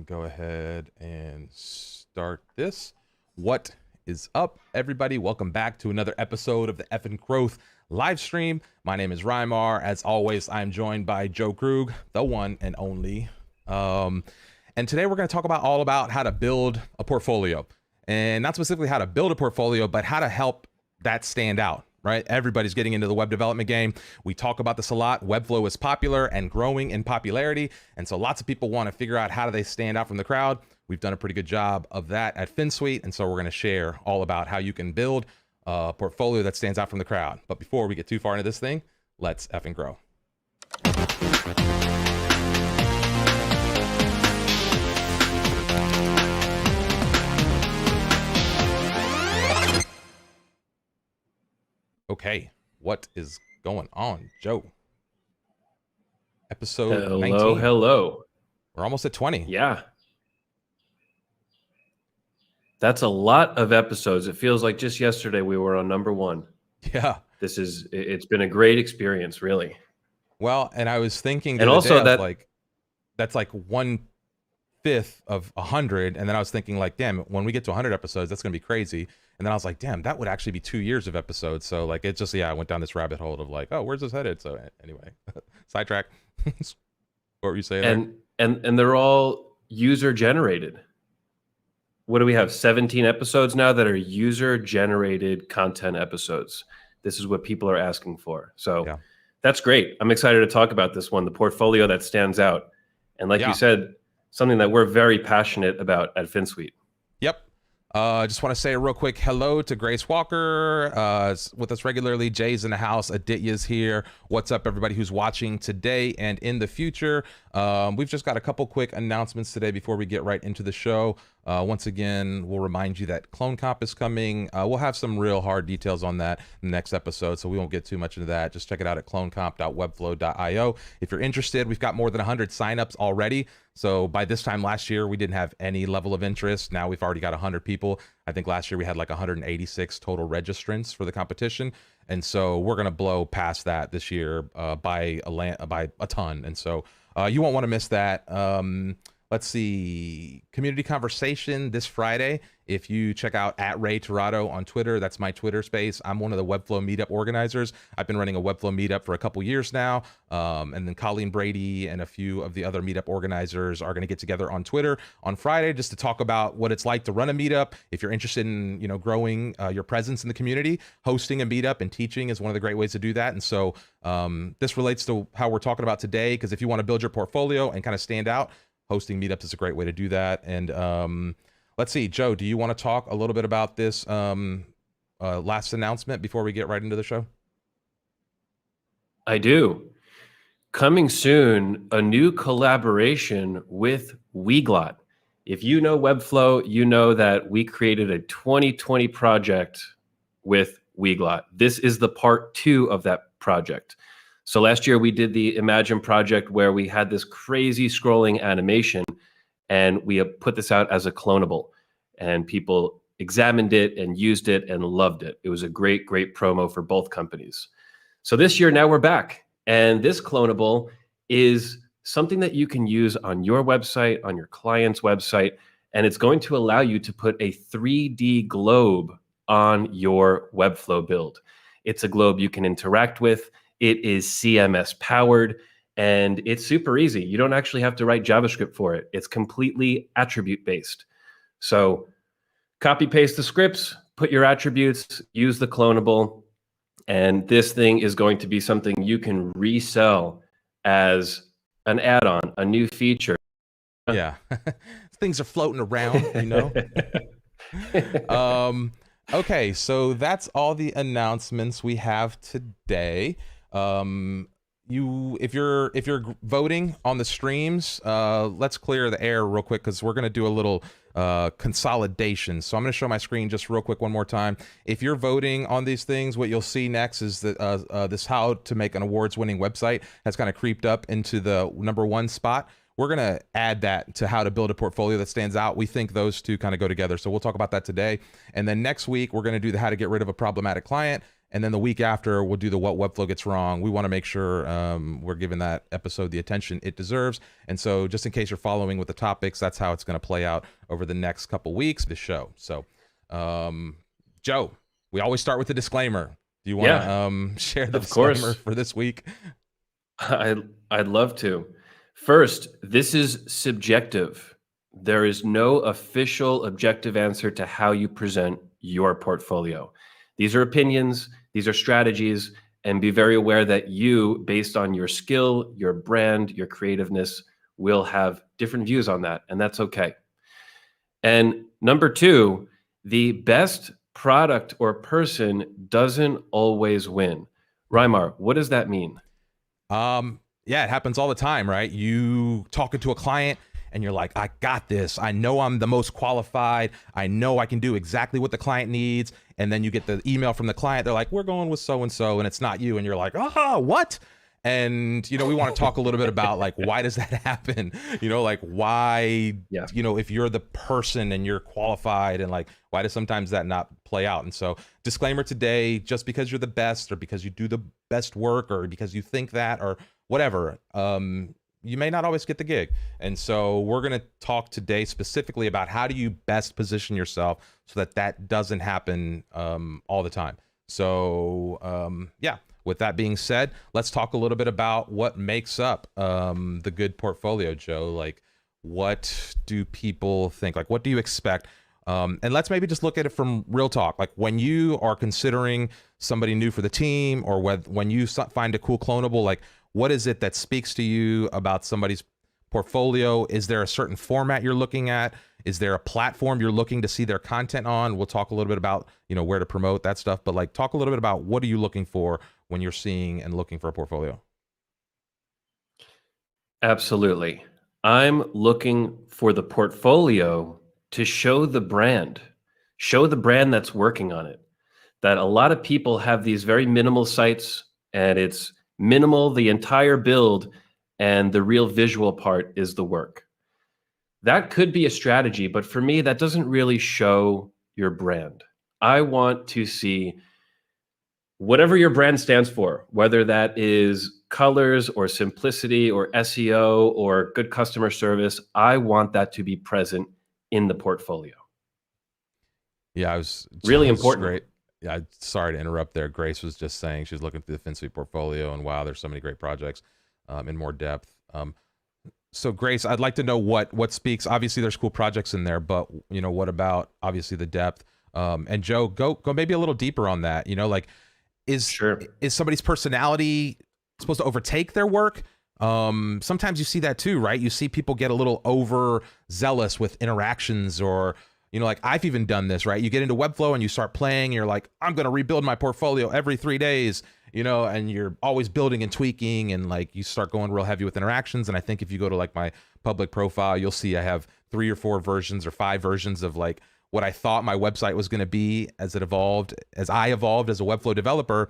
Go ahead and start this. What is up, everybody? Welcome back to another episode of the Effin' Growth live stream. My name is Rymar. As always, I'm joined by Joe Krug, the one and only. And today we're going to talk all about how to build a portfolio, and not specifically how to build a portfolio, but how to help that stand out. Right? Everybody's getting into the web development game. We talk about this a lot. Webflow is popular and growing in popularity. And so lots of people want to figure out how do they stand out from the crowd. We've done a pretty good job of that at Finsweet. And so we're going to share all about how you can build a portfolio that stands out from the crowd. But before we get too far into this thing, let's effing grow. Okay, what is going on, Joe? Episode 19. Hello. We're almost at 20. Yeah. That's a lot of episodes. It feels like just yesterday we were on number 1. Yeah. It's been a great experience, really. Well, and I was thinking, and also that's like 1/5 of 100. And then I was thinking like, damn, when we get to 100 episodes, that's going to be crazy. And then I was like, damn, that would actually be 2 years of episodes. So like, it just, yeah, I went down this rabbit hole of like, oh, where's this headed? So anyway, sidetrack. What were you saying? And they're all user generated. What do we have? 17 episodes now that are user generated content episodes. This is what people are asking for. So yeah. That's great. I'm excited to talk about this one, the portfolio that stands out. And like you said, something that we're very passionate about at Finsweet. Yep. I just want to say a real quick hello to Grace Walker with us regularly. Jay's in the house. Aditya's here. What's up, everybody who's watching today and in the future? We've just got a couple quick announcements today before we get right into the show. Once again, we'll remind you that Clone Comp is coming. We'll have some real hard details on that in the next episode, so we won't get too much into that. Just check it out at clonecomp.webflow.io. If you're interested, we've got more than 100 signups already. So by this time last year, we didn't have any level of interest. Now we've already got 100 people. I think last year we had like 186 total registrants for the competition. And so we're going to blow past that this year by a ton. And so you won't want to miss that. Let's see, community conversation this Friday. If you check out @RayTorado on Twitter, that's my Twitter space. I'm one of the Webflow meetup organizers. I've been running a Webflow meetup for a couple years now. And then Colleen Brady and a few of the other meetup organizers are going to get together on Twitter on Friday just to talk about what it's like to run a meetup. If you're interested in, growing your presence in the community, hosting a meetup and teaching is one of the great ways to do that. And so this relates to how we're talking about today, because if you want to build your portfolio and kind of stand out, hosting meetups is a great way to do that. And let's see, Joe, do you want to talk a little bit about this last announcement before we get right into the show? I do. Coming soon, a new collaboration with Weglot. If you know Webflow, you know that we created a 2020 project with Weglot. This is the part 2 of that project. So last year we did the Imagine project where we had this crazy scrolling animation, and we put this out as a clonable, and people examined it and used it and loved it. It was a great, great promo for both companies. So this year, now we're back, and this clonable is something that you can use on your website, on your client's website, and it's going to allow you to put a 3D globe on your Webflow build. It's a globe you can interact with. It is CMS powered, and it's super easy. You don't actually have to write JavaScript for it. It's completely attribute based. So copy paste the scripts, put your attributes, use the clonable, and this thing is going to be something you can resell as an add-on, a new feature. Yeah, things are floating around, Okay, so that's all the announcements we have today. If you're voting on the streams, let's clear the air real quick, because we're going to do a little consolidation. So I'm going to show my screen just real quick one more time. If you're voting on these things, what you'll see next is that this how to make an awards winning website has kind of creeped up into the #1 spot. We're going to add that to how to build a portfolio that stands out. We think those two kind of go together. So we'll talk about that today. And then next week, we're going to do the how to get rid of a problematic client. And then the week after, we'll do the what Webflow gets wrong. We want to make sure we're giving that episode the attention it deserves. And so just in case you're following with the topics, that's how it's going to play out over the next couple weeks, the show. So, Joe, we always start with the disclaimer. Do you want to share the disclaimer for this week? I'd love to. First, this is subjective. There is no official objective answer to how you present your portfolio. These are opinions, these are strategies, and be very aware that you, based on your skill, your brand, your creativeness, will have different views on that, and that's okay. And number two, the best product or person doesn't always win. Reimar, what does that mean? Yeah, it happens all the time, right? You talking to a client and you're like, I got this. I know I'm the most qualified. I know I can do exactly what the client needs. And then you get the email from the client. They're like, we're going with so-and-so, and it's not you. And you're like, what? And, we want to talk a little bit about like, why does that happen? Like why, if you're the person and you're qualified, and like, why does sometimes that not play out? And so disclaimer today, just because you're the best or because you do the best work or because you think that or whatever, you may not always get the gig. And so we're going to talk today specifically about how do you best position yourself so that that doesn't happen all the time. So with that being said, let's talk a little bit about what makes up the good portfolio, Joe. Like, what do people think? Like, what do you expect? And let's maybe just look at it from real talk. Like when you are considering somebody new for the team, or when you find a cool clonable, like what is it that speaks to you about somebody's portfolio? Is there a certain format you're looking at? Is there a platform you're looking to see their content on? We'll talk a little bit about, where to promote that stuff, but like talk a little bit about what are you looking for when you're seeing and looking for a portfolio? Absolutely. I'm looking for the portfolio to show the brand that's working on it. That a lot of people have these very minimal sites, and it's minimal, the entire build, and the real visual part is the work. That could be a strategy, but for me, that doesn't really show your brand. I want to see whatever your brand stands for, whether that is colors or simplicity or SEO or good customer service. I want that to be present in the portfolio. Yeah, it's really important. Great. Yeah, sorry to interrupt there. Grace was just saying she's looking through the Finsweet portfolio, and wow, there's so many great projects in more depth. So Grace, I'd like to know what speaks. Obviously, there's cool projects in there, but what about obviously the depth? And Joe, go maybe a little deeper on that. Like is somebody's personality supposed to overtake their work? Sometimes you see that too, right? You see people get a little overzealous with interactions, or like I've even done this, right? You get into Webflow and you start playing, and you're like, I'm going to rebuild my portfolio every 3 days, and you're always building and tweaking, and like you start going real heavy with interactions. And I think if you go to like my public profile, you'll see I have 3 or 4 versions or 5 versions of like what I thought my website was going to be as I evolved as a Webflow developer.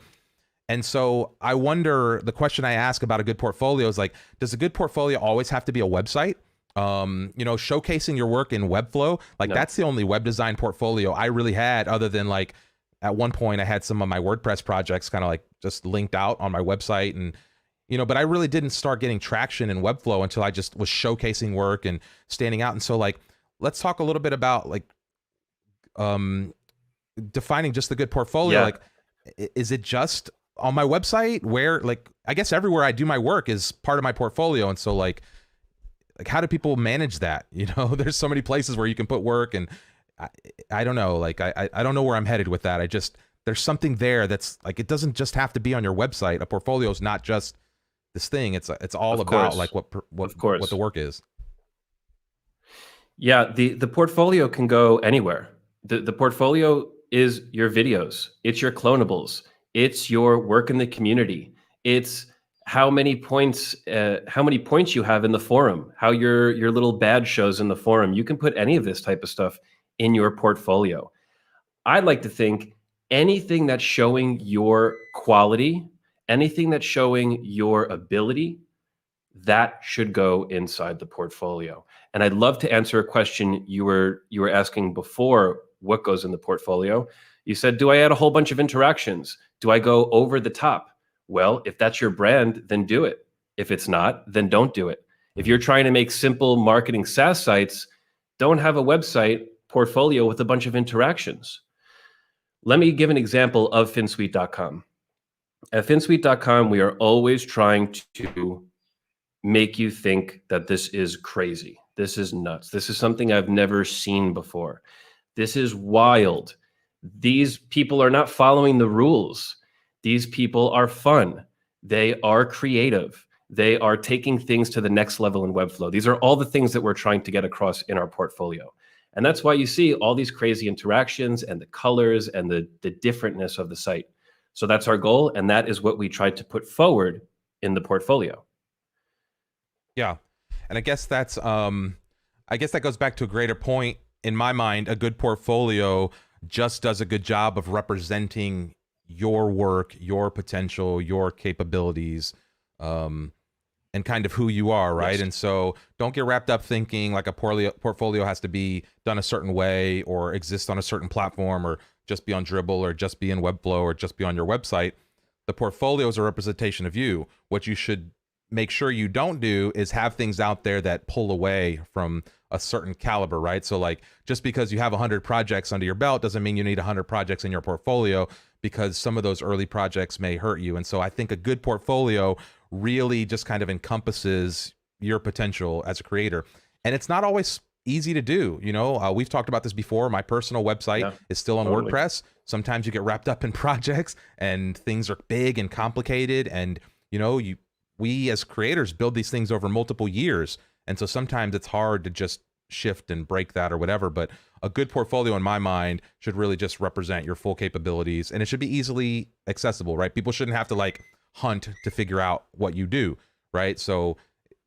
And so I wonder, the question I ask about a good portfolio is like, does a good portfolio always have to be a website? Showcasing your work in Webflow, like that's the only web design portfolio I really had, other than like at one point I had some of my WordPress projects kind of like just linked out on my website, and but I really didn't start getting traction in Webflow until I just was showcasing work and standing out. And so like, let's talk a little bit about like defining just the good portfolio. Like, is it just on my website, where like I guess everywhere I do my work is part of my portfolio? And so like how do people manage that? There's so many places where you can put work, and I don't know, like I don't know where I'm headed with that. There's something there that's like, it doesn't just have to be on your website. A portfolio is not just this thing. It's all about like what the work is. Yeah, the portfolio can go anywhere. The portfolio is your videos, it's your clonables, it's your work in the community, it's how many points you have in the forum, how your little badge shows in the forum. You can put any of this type of stuff in your portfolio. I'd like to think anything that's showing your quality, anything that's showing your ability, that should go inside the portfolio. And I'd love to answer a question you were asking before, what goes in the portfolio. You said, do I add a whole bunch of interactions? Do I go over the top? Well, if that's your brand, then do it. If it's not, then don't do it. If you're trying to make simple marketing SaaS sites, don't have a website portfolio with a bunch of interactions. Let me give an example of Finsweet.com. At Finsweet.com, we are always trying to make you think that this is crazy. This is nuts. This is something I've never seen before. This is wild. These people are not following the rules. These people are fun. They are creative. They are taking things to the next level in Webflow. These are all the things that we're trying to get across in our portfolio. And that's why you see all these crazy interactions and the colors and the differentness of the site. So that's our goal. And that is what we tried to put forward in the portfolio. Yeah. And I guess that's, I guess that goes back to a greater point. In my mind, a good portfolio just does a good job of representing your work, your potential, your capabilities, and kind of who you are, right? Yes. And so don't get wrapped up thinking like a portfolio has to be done a certain way or exist on a certain platform or just be on Dribbble or just be in Webflow or just be on your website. The portfolio is a representation of you. What you should make sure you don't do is have things out there that pull away from a certain caliber, right? So like just because you have 100 projects under your belt doesn't mean you need 100 projects in your portfolio, because some of those early projects may hurt you. And so I think a good portfolio really just kind of encompasses your potential as a creator. And it's not always easy to do. You know, we've talked about this before. My personal website is still on WordPress. Sometimes you get wrapped up in projects and things are big and complicated. And, you know, we as creators build these things over multiple years. And so sometimes it's hard to just shift and break that or whatever. But a good portfolio in my mind should really just represent your full capabilities, and it should be easily accessible, right? People shouldn't have to like hunt to figure out what you do, right? So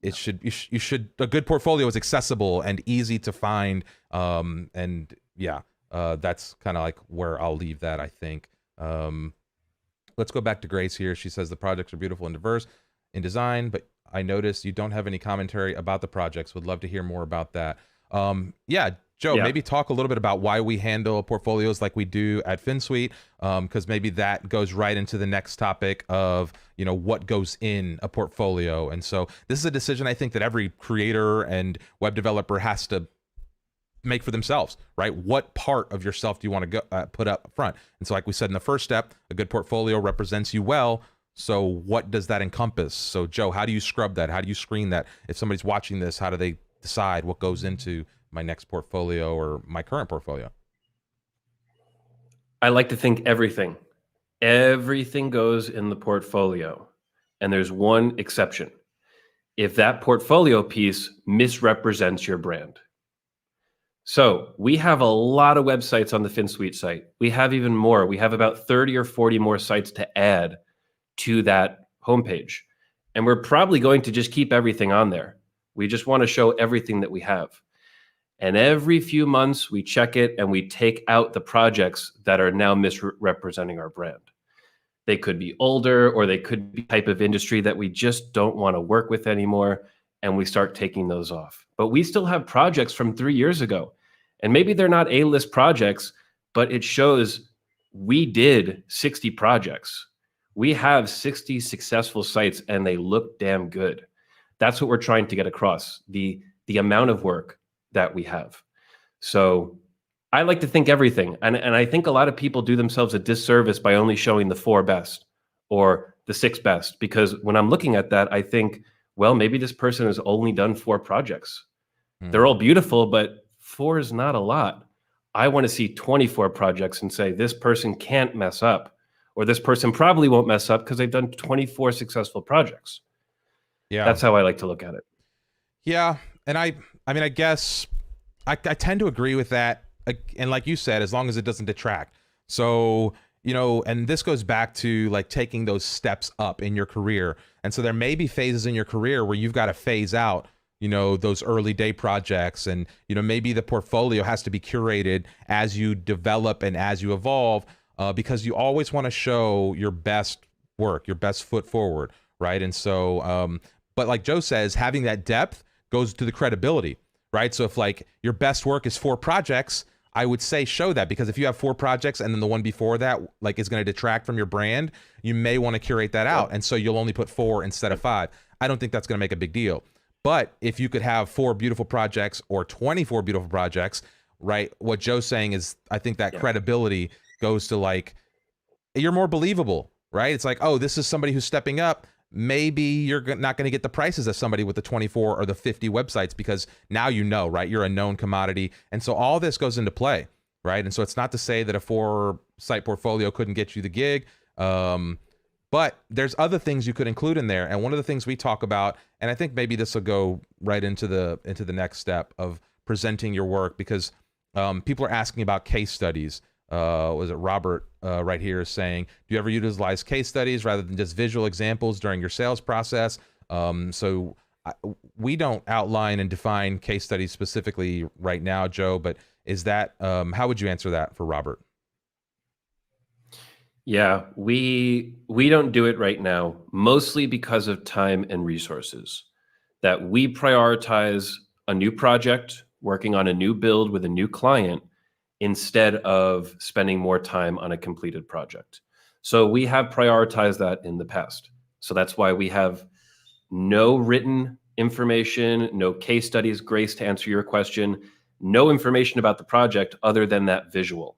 it should, you should, a good portfolio is accessible and easy to find. And yeah, that's kind of like where I'll leave that, I think. Let's go back to Grace here. She says the projects are beautiful and diverse in design, but I noticed you don't have any commentary about the projects. Would love to hear more about that. Yeah, Joe, maybe talk a little bit about why we handle portfolios like we do at Finsweet, because maybe that goes right into the next topic of, you know, what goes in a portfolio. And so this is a decision I think that every creator and web developer has to make for themselves, right? What part of yourself do you want to put up front? And so like we said in the first step, a good portfolio represents you well. So what does that encompass? So Joe, how do you scrub that? How do you screen that? If somebody's watching this, how do they decide what goes into my next portfolio or my current portfolio? I like to think everything goes in the portfolio. And there's one exception. If that portfolio piece misrepresents your brand. So we have a lot of websites on the Finsweet site. We have even more. We have about 30 or 40 more sites to add to that homepage. And we're probably going to just keep everything on there. We just want to show everything that we have. And every few months we check it and we take out the projects that are now misrepresenting our brand. They could be older, or they could be type of industry that we just don't want to work with anymore. And we start taking those off. But we still have projects from 3 years ago. And maybe they're not A-list projects, but it shows we did 60 projects. We have 60 successful sites and they look damn good. That's what we're trying to get across, the amount of work that we have. So I like to think everything. And I think a lot of people do themselves a disservice by only showing the 4 best or the 6 best, because when I'm looking at that, I think, well, maybe this person has only done 4 projects. They're all beautiful, but 4 is not a lot. I want to see 24 projects and say, this person can't mess up, or this person probably won't mess up because they've done 24 successful projects. Yeah. That's how I like to look at it. Yeah. And I mean, I guess I tend to agree with that. And like you said, as long as it doesn't detract. So, you know, and this goes back to like taking those steps up in your career. And so there may be phases in your career where you've got to phase out, you know, those early day projects. And, you know, maybe the portfolio has to be curated as you develop and as you evolve, because you always want to show your best work, your best foot forward. Right. And so, but like Joe says, having that depth goes to the credibility, right? So if like your best work is 4 projects, I would say show that, because if you have 4 projects and then the one before that like is going to detract from your brand, you may want to curate that out. And so you'll only put 4 instead of 5. I don't think that's going to make a big deal. But if you could have 4 beautiful projects or 24 beautiful projects, right? What Joe's saying is, I think that credibility goes to like, you're more believable, right? It's like, oh, this is somebody who's stepping up. Maybe you're not going to get the prices of somebody with the 24 or the 50 websites, because now you know, right? You're a known commodity. And so all this goes into play, right? And so it's not to say that a 4-site portfolio couldn't get you the gig, but there's other things you could include in there. And one of the things we talk about, and I think maybe this will go right into the next step of presenting your work, because people are asking about case studies. Was it Robert right here is saying, do you ever utilize case studies rather than just visual examples during your sales process? We don't outline and define case studies specifically right now, Joe, but is that, how would you answer that for Robert? Yeah, we don't do it right now, mostly because of time and resources. That we prioritize a new project, working on a new build with a new client, instead of spending more time on a completed project. So we have prioritized that in the past. So that's why we have no written information, no case studies, Grace, to answer your question, no information about the project other than that visual.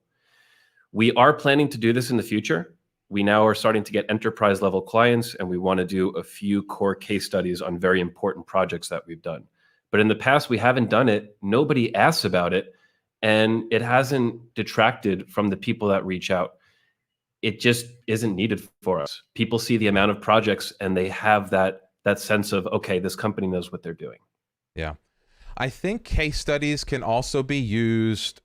We are planning to do this in the future. We now are starting to get enterprise level clients, and we want to do a few core case studies on very important projects that we've done. But in the past, we haven't done it. Nobody asks about it. And it hasn't detracted from the people that reach out. It just isn't needed for us. People see the amount of projects and they have that sense of, okay, this company knows what they're doing. Yeah. I think case studies can also be used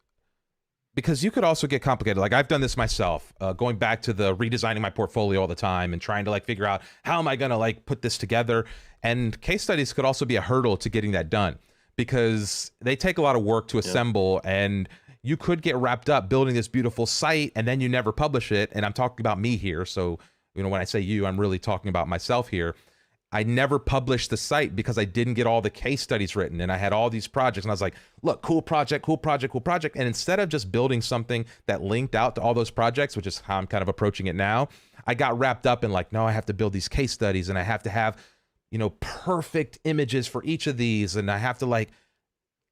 because you could also get complicated. Like I've done this myself, going back to the redesigning my portfolio all the time and trying to like figure out how am I going to like put this together. And case studies could also be a hurdle to getting that done, because they take a lot of work to assemble, and you could get wrapped up building this beautiful site and then you never publish it. And I'm talking about me here. So, when I say you, I'm really talking about myself here. I never published the site because I didn't get all the case studies written, and I had all these projects and I was like, look, cool project, cool project, cool project. And instead of just building something that linked out to all those projects, which is how I'm kind of approaching it now, I got wrapped up in like, no, I have to build these case studies and I have to have perfect images for each of these. And I have to like,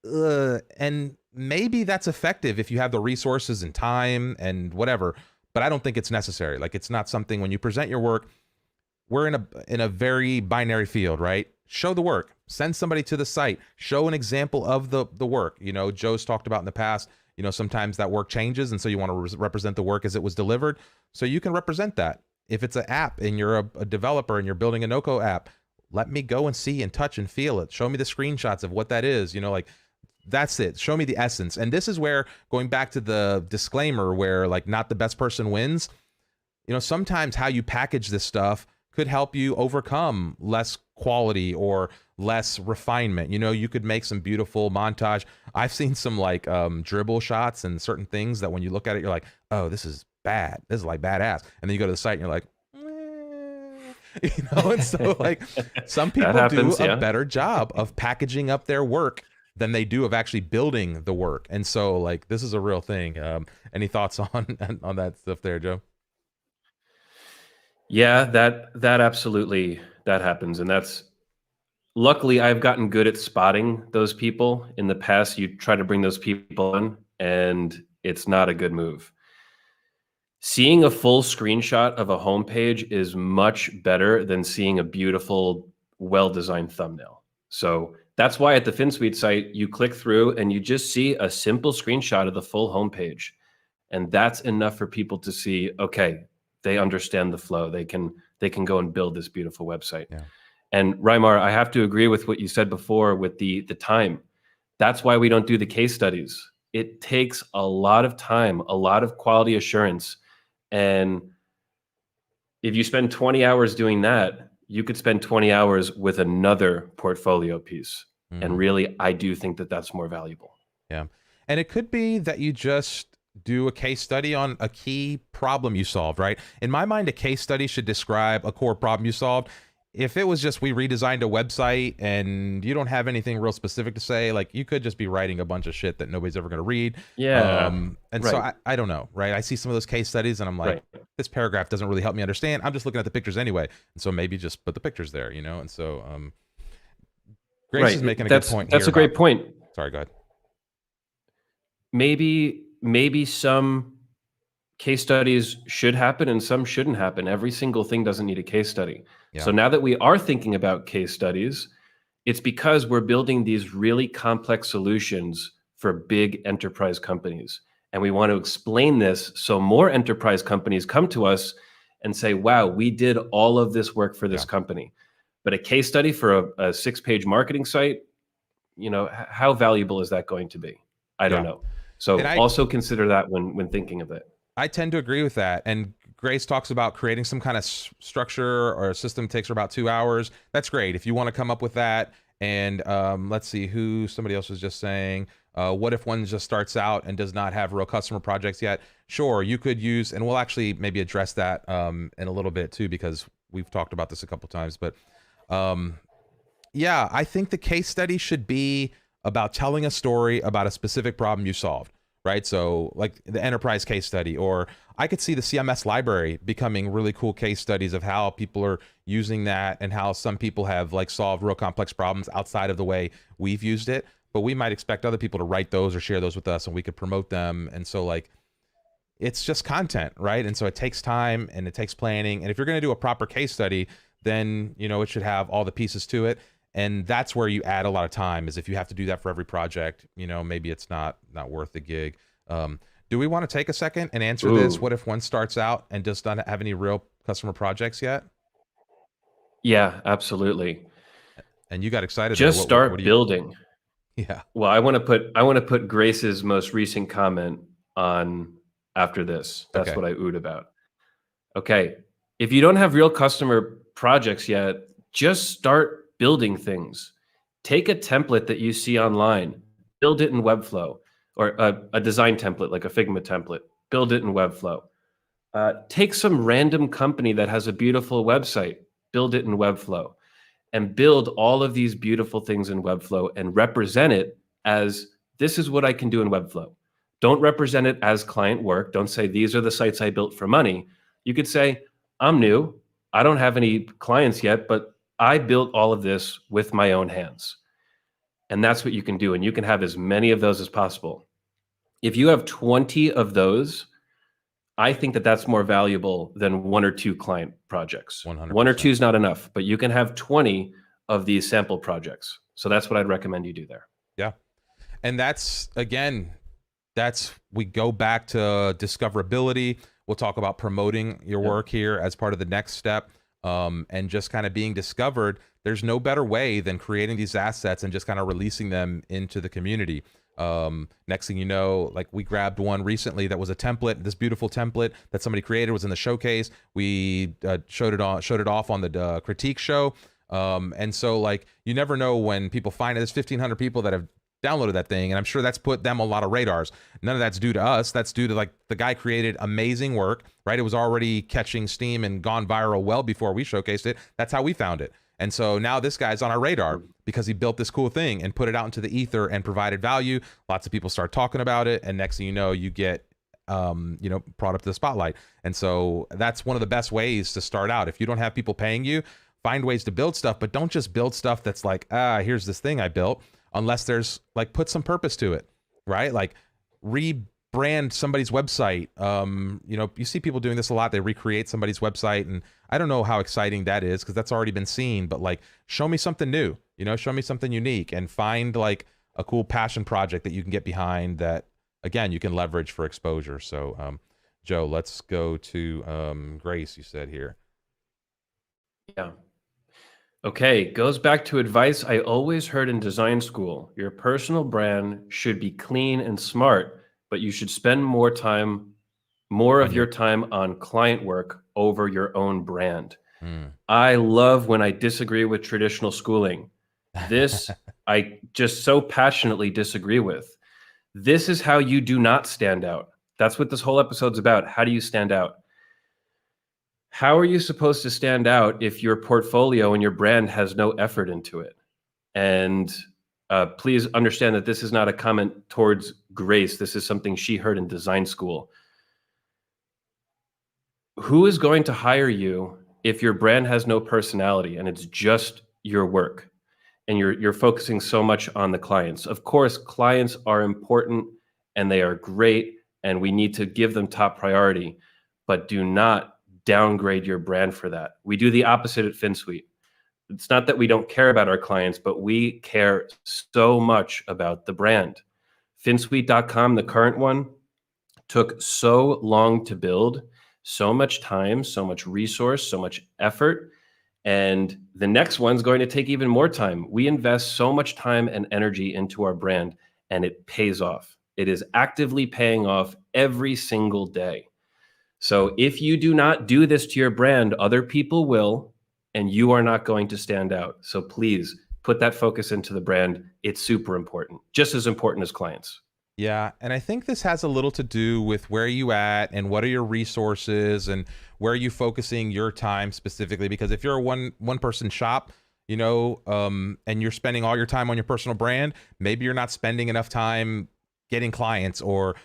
and maybe that's effective if you have the resources and time and whatever, but I don't think it's necessary. Like, it's not something when you present your work, we're in a very binary field, right? Show the work, send somebody to the site, show an example of the work. Joe's talked about in the past, sometimes that work changes. And so you want to represent the work as it was delivered. So you can represent that. If it's an app and you're a developer and you're building a no-code app, let me go and see and touch and feel it. Show me the screenshots of what that is, like that's it. Show me the essence. And this is where, going back to the disclaimer where like not the best person wins, sometimes how you package this stuff could help you overcome less quality or less refinement. You could make some beautiful montage. I've seen some like dribble shots and certain things that when you look at it, you're like, oh, this is bad. This is like badass. And then you go to the site and you're like, and so like some people do a better job of packaging up their work than they do of actually building the work. And so like, this is a real thing. Any thoughts on that stuff there, Joe? Yeah, that absolutely, that happens. And that's, luckily I've gotten good at spotting those people. In the past, you try to bring those people on and it's not a good move. Seeing a full screenshot of a homepage is much better than seeing a beautiful, well-designed thumbnail. So that's why at the Finsweet site, you click through and you just see a simple screenshot of the full homepage. And that's enough for people to see, okay, they understand the flow. They can go and build this beautiful website. Yeah. And Reimar, I have to agree with what you said before with the time. That's why we don't do the case studies. It takes a lot of time, a lot of quality assurance. And if you spend 20 hours doing that, you could spend 20 hours with another portfolio piece. And really, I do think that that's more valuable. Yeah. And it could be that you just do a case study on a key problem you solved, right? In my mind, a case study should describe a core problem you solved. if it was just we redesigned a website and you don't have anything real specific to say, like you could just be writing a bunch of shit that nobody's ever going to read. Yeah. And so Right. I don't know, right? I see some of those case studies and I'm like, Right. this paragraph doesn't really help me understand. I'm just looking at the pictures anyway. And so maybe just put the pictures there, you know? And so Grace is making a good point That's here a great about, point. sorry, go ahead. Maybe some case studies should happen and some shouldn't happen. Every single thing doesn't need a case study. Yeah. So now that we are thinking about case studies, it's because we're building these really complex solutions for big enterprise companies. And we want to explain this so more enterprise companies come to us and say, wow, we did all of this work for this Yeah. company. But a case study for a 6-page marketing site, how valuable is that going to be? I don't Yeah. know. So And also consider that when thinking of it. I tend to agree with that. And Grace talks about creating some kind of structure or a system takes her about 2 hours. That's great. If you want to come up with that. And let's see who somebody else was just saying, what if one just starts out and does not have real customer projects yet? Sure, you could use, and we'll actually maybe address that in a little bit too, because we've talked about this a couple times. But yeah, I think the case study should be about telling a story about a specific problem you solved, right? So like the enterprise case study, or I could see the CMS library becoming really cool case studies of how people are using that and how some people have like solved real complex problems outside of the way we've used it. But we might expect other people to write those or share those with us and we could promote them. And so like, it's just content, right? And so it takes time and it takes planning. And if you're going to do a proper case study, then, it should have all the pieces to it. And that's where you add a lot of time, is if you have to do that for every project, maybe it's not worth the gig. Do we want to take a second and answer this? What if one starts out and does not have any real customer projects yet? Yeah, absolutely. And you got excited Just there. start What do you? building. Yeah. Well, I want to put Grace's most recent comment on after this. That's Okay. what I oohed about. Okay. If you don't have real customer projects yet, just start building things. Take a template that you see online, build it in Webflow, or a design template like a Figma template, build it in Webflow. Take some random company that has a beautiful website, build it in Webflow, and build all of these beautiful things in Webflow and represent it as, this is what I can do in Webflow. Don't represent it as client work. Don't say, these are the sites I built for money. You could say, I'm new. I don't have any clients yet, but I built all of this with my own hands. And that's what you can do. And you can have as many of those as possible. If you have 20 of those, I think that that's more valuable than 1 or 2 client projects. 100%. 1 or 2 is not enough, but you can have 20 of these sample projects. So that's what I'd recommend you do there. Yeah. And that's, again, we go back to discoverability. We'll talk about promoting your work here as part of the next step, and just kind of being discovered. There's no better way than creating these assets and just kind of releasing them into the community. Next thing you know, like we grabbed one recently that was a template. This beautiful template that somebody created was in the showcase. We showed it off on the critique show. And so like, you never know when people find it. There's 1,500 people that have downloaded that thing, and I'm sure that's put them a lot of radars. None of that's due to us. That's due to like the guy created amazing work, right? It was already catching steam and gone viral well before we showcased it. That's how we found it. And so now this guy's on our radar because he built this cool thing and put it out into the ether and provided value. Lots of people start talking about it, and next thing you know, you get brought up to the spotlight. And so that's one of the best ways to start out. If you don't have people paying you, find ways to build stuff, but don't just build stuff that's like, here's this thing I built, unless there's like, put some purpose to it, right? Like rebrand somebody's website. You see people doing this a lot. They recreate somebody's website, and I don't know how exciting that is because that's already been seen, but like, show me something new, show me something unique, and find like a cool passion project that you can get behind that, again, you can leverage for exposure. So, Joe, let's go to Grace, you said here. Yeah. Okay, goes back to advice I always heard in design school. Your personal brand should be clean and smart, but you should spend more of your time on client work over your own brand. I love when I disagree with traditional schooling. This I just so passionately disagree with. This is how you do not stand out. That's what this whole episode's about. How do you stand out? How are you supposed to stand out if your portfolio and your brand has no effort into it? And please understand that this is not a comment towards Grace. This is something she heard in design school. Who is going to hire you if your brand has no personality and it's just your work and you're focusing so much on the clients? Of course, clients are important and they are great and we need to give them top priority, but do not downgrade your brand for that. We do the opposite at Finsweet. It's not that we don't care about our clients, but we care so much about the brand. Finsweet.com, the current one, took so long to build, so much time, so much resource, so much effort. And the next one's going to take even more time. We invest so much time and energy into our brand, and it pays off. It is actively paying off every single day. So if you do not do this to your brand, other people will, and you are not going to stand out. So please put that focus into the brand. It's super important, just as important as clients. Yeah, and I think this has a little to do with where you at and what are your resources and where are you focusing your time specifically. Because if you're a one person shop, and you're spending all your time on your personal brand, maybe you're not spending enough time getting clients or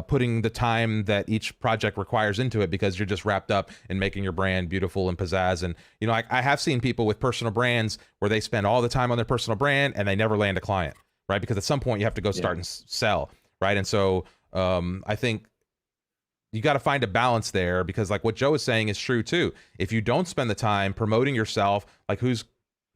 putting the time that each project requires into it because you're just wrapped up in making your brand beautiful and pizzazz. And I have seen people with personal brands where they spend all the time on their personal brand and they never land a client. Right? Because at some point you have to go start and sell, right? And so I think you got to find a balance there because like what Joe is saying is true too. If you don't spend the time promoting yourself, like who's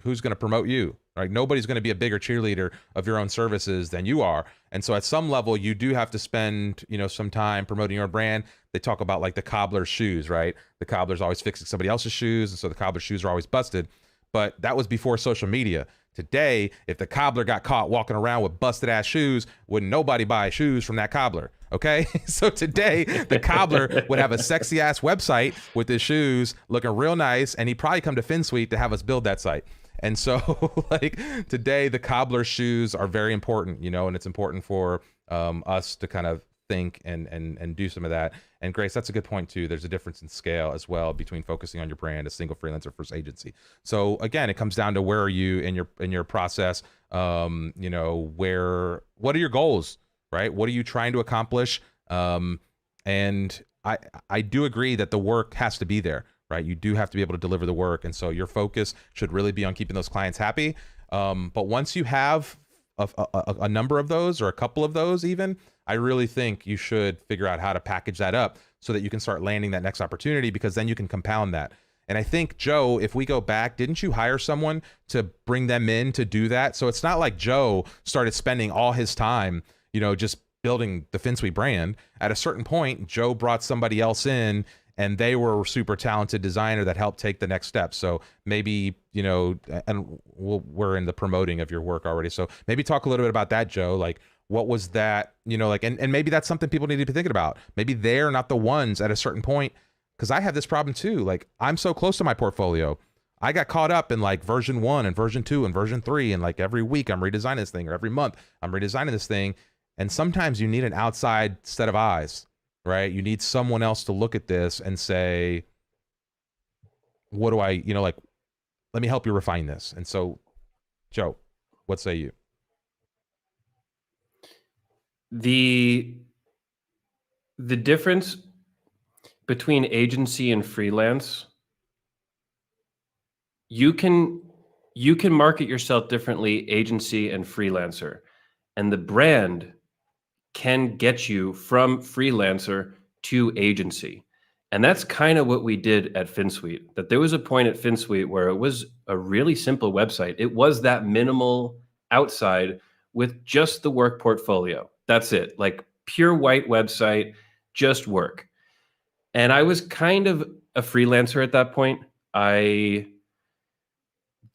going to promote you, right? Nobody's going to be a bigger cheerleader of your own services than you are. And so at some level you do have to spend, some time promoting your brand. They talk about like the cobbler's shoes, right? The cobbler's always fixing somebody else's shoes. And so the cobbler's shoes are always busted, but that was before social media. Today, if the cobbler got caught walking around with busted ass shoes, wouldn't nobody buy shoes from that cobbler? Okay. So today the cobbler would have a sexy ass website with his shoes looking real nice. And he'd probably come to Finsweet to have us build that site. And so like today, the cobbler shoes are very important, and it's important for us to kind of think and do some of that. And Grace, that's a good point too. There's a difference in scale as well between focusing on your brand, a single freelancer versus agency. So again, it comes down to where are you in your process? What are your goals, right? What are you trying to accomplish? And I do agree that the work has to be there, right? You do have to be able to deliver the work. And so your focus should really be on keeping those clients happy. But once you have a number of those or a couple of those even, I really think you should figure out how to package that up so that you can start landing that next opportunity because then you can compound that. And I think, Joe, if we go back, didn't you hire someone to bring them in to do that? So it's not like Joe started spending all his time, just building the Finsweet brand. At a certain point, Joe brought somebody else in and they were a super talented designer that helped take the next step. So maybe, and we're in the promoting of your work already. So maybe talk a little bit about that, Joe. Like, what was that, and maybe that's something people need to be thinking about. Maybe they're not the ones at a certain point, because I have this problem too. Like, I'm so close to my portfolio. I got caught up in like version 1 and version 2 and version 3. And like every week I'm redesigning this thing, or every month I'm redesigning this thing. And sometimes you need an outside set of eyes, right? You need someone else to look at this and say, what do I, let me help you refine this. And so, Joe, what say you? The difference between agency and freelance, you can market yourself differently, agency and freelancer, and the brand can get you from freelancer to agency. And that's kind of what we did at Finsweet. That there was a point at Finsweet where it was a really simple website. It was that minimal outside with just the work portfolio. That's it. Like pure white website, just work. And I was kind of a freelancer at that point. It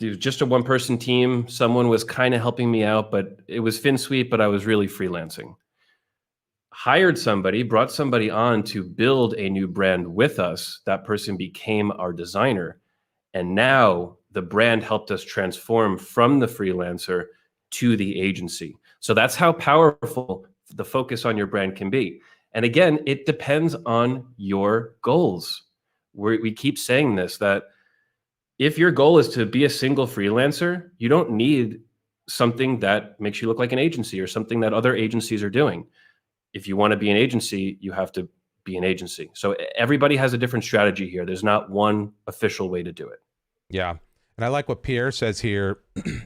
was just a one-person team. Someone was kind of helping me out, but it was Finsweet, but I was really freelancing. Hired somebody, brought somebody on to build a new brand with us. That person became our designer. And now the brand helped us transform from the freelancer to the agency. So that's how powerful the focus on your brand can be. And again, it depends on your goals. We keep saying this, that if your goal is to be a single freelancer, you don't need something that makes you look like an agency or something that other agencies are doing. If you want to be an agency, you have to be an agency. So everybody has a different strategy here. There's not one official way to do it. Yeah. And I like what Pierre says here.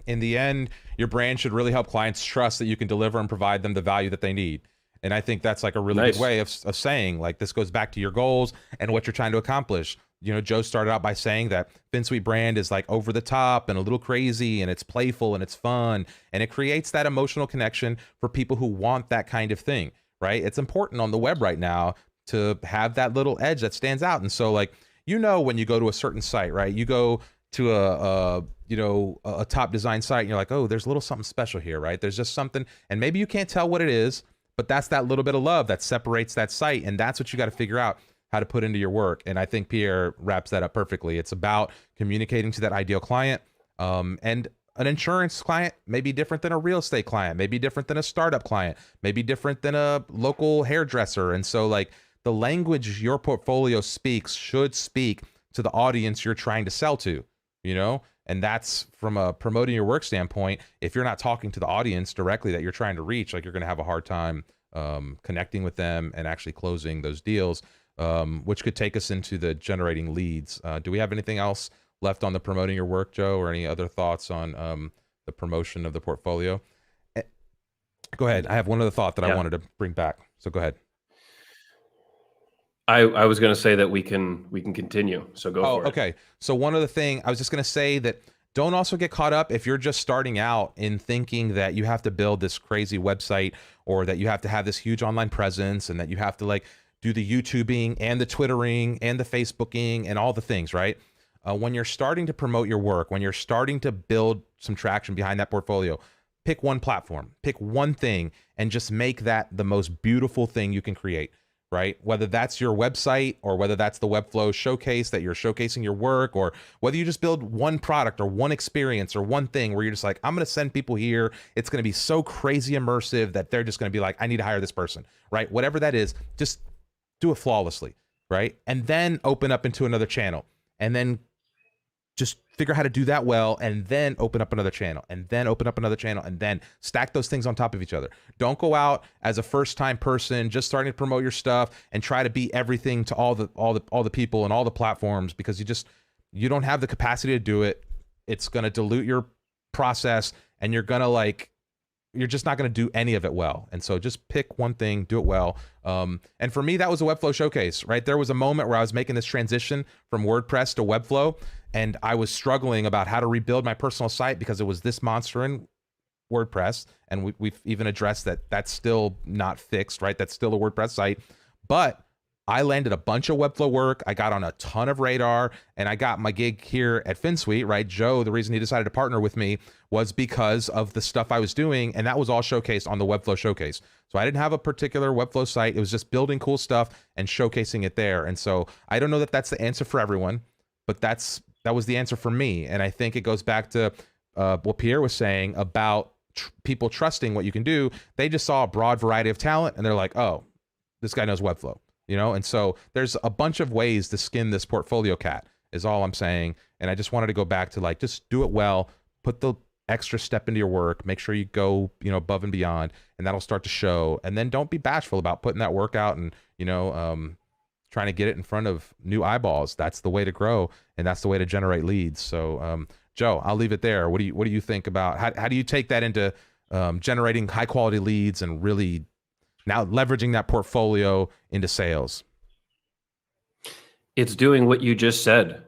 In the end, your brand should really help clients trust that you can deliver and provide them the value that they need. And I think that's like a really good way of saying, like, this goes back to your goals and what you're trying to accomplish. You know, Joe started out by saying that Finsweet brand is like over the top and a little crazy, and it's playful and it's fun, and it creates that emotional connection for people who want that kind of thing, right? It's important on the web right now to have that little edge that stands out. And so, like, you know, when you go to a certain site, right? You go to a top design site and you're like, oh, there's a little something special here, right? There's just something, and maybe you can't tell what it is, but that's that little bit of love that separates that site. And that's what you got to figure out how to put into your work. And I think Pierre wraps that up perfectly. It's about communicating to that ideal client. And an insurance client may be different than a real estate client, maybe different than a startup client, maybe different than a local hairdresser. And so, like, the language your portfolio speaks should speak to the audience you're trying to sell to, you know? And that's from a promoting your work standpoint. If you're not talking to the audience directly that you're trying to reach, like, you're going to have a hard time connecting with them and actually closing those deals, which could take us into the generating leads. Do we have anything else left on the promoting your work, Joe, or any other thoughts on the promotion of the portfolio? Go ahead. I have one other thought that I wanted to bring back. So go ahead. I was going to say that we can continue. So go for it. Okay. So one other thing, I was just going to say that don't also get caught up if you're just starting out in thinking that you have to build this crazy website, or that you have to have this huge online presence, and that you have to, like, do the YouTubing and the Twittering and the Facebooking and all the things, right? When you're starting to promote your work, when you're starting to build some traction behind that portfolio, pick one platform, pick one thing, and just make that the most beautiful thing you can create, right? Whether that's your website, or whether that's the Webflow showcase that you're showcasing your work, or whether you just build one product or one experience or one thing where you're just like, I'm going to send people here. It's going to be so crazy immersive that they're just going to be like, I need to hire this person, right? Whatever that is, just do it flawlessly, right? And then open up into another channel, and then just figure out how to do that well, and then open up another channel, and then open up another channel, and then stack those things on top of each other. Don't go out as a first-time person just starting to promote your stuff and try to be everything to all the people and all the platforms, because you don't have the capacity to do it. It's going to dilute your process, and you're just not going to do any of it well. And so just pick one thing, do it well. And for me, that was a Webflow showcase, right? There was a moment where I was making this transition from WordPress to Webflow, and I was struggling about how to rebuild my personal site because it was this monster in WordPress. And we've even addressed that that's still not fixed, right? That's still a WordPress site. But I landed a bunch of Webflow work. I got on a ton of radar, and I got my gig here at Finsweet, right? Joe, the reason he decided to partner with me was because of the stuff I was doing, and that was all showcased on the Webflow showcase. So I didn't have a particular Webflow site. It was just building cool stuff and showcasing it there. And so I don't know that that's the answer for everyone, but that was the answer for me. And I think it goes back to what Pierre was saying about people trusting what you can do. They just saw a broad variety of talent, and they're like, oh, this guy knows Webflow. You know, and so there's a bunch of ways to skin this portfolio cat, is all I'm saying. And I just wanted to go back to, like, just do it well, put the extra step into your work, make sure you go, above and beyond, and that'll start to show. And then don't be bashful about putting that work out and, trying to get it in front of new eyeballs. That's the way to grow, and that's the way to generate leads. So, Joe, I'll leave it there. What do you think about how do you take that into generating high quality leads and really now leveraging that portfolio into sales? It's doing what you just said.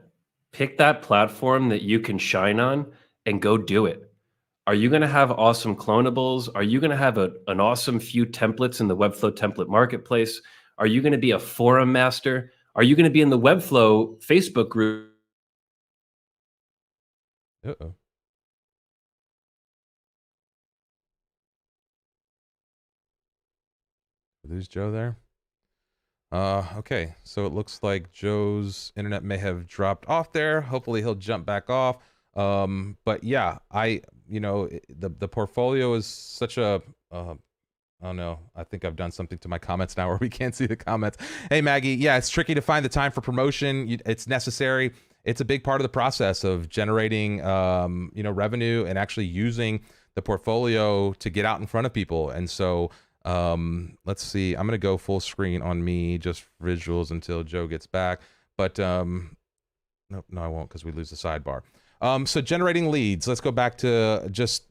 Pick that platform that you can shine on and go do it. Are you going to have awesome clonables? Are you going to have an awesome few templates in the Webflow template marketplace? Are you going to be a forum master? Are you going to be in the Webflow Facebook group? Uh-oh. Lose Joe there? Okay, so it looks like Joe's internet may have dropped off there. Hopefully he'll jump back off. But yeah, the portfolio is such a Oh no, I think I've done something to my comments now where we can't see the comments. Hey Maggie, yeah, it's tricky to find the time for promotion. It's necessary. It's a big part of the process of generating, revenue and actually using the portfolio to get out in front of people. And so, let's see, I'm gonna go full screen on me, just visuals until Joe gets back. But nope, no, I won't because we lose the sidebar. So generating leads. Let's go back to just,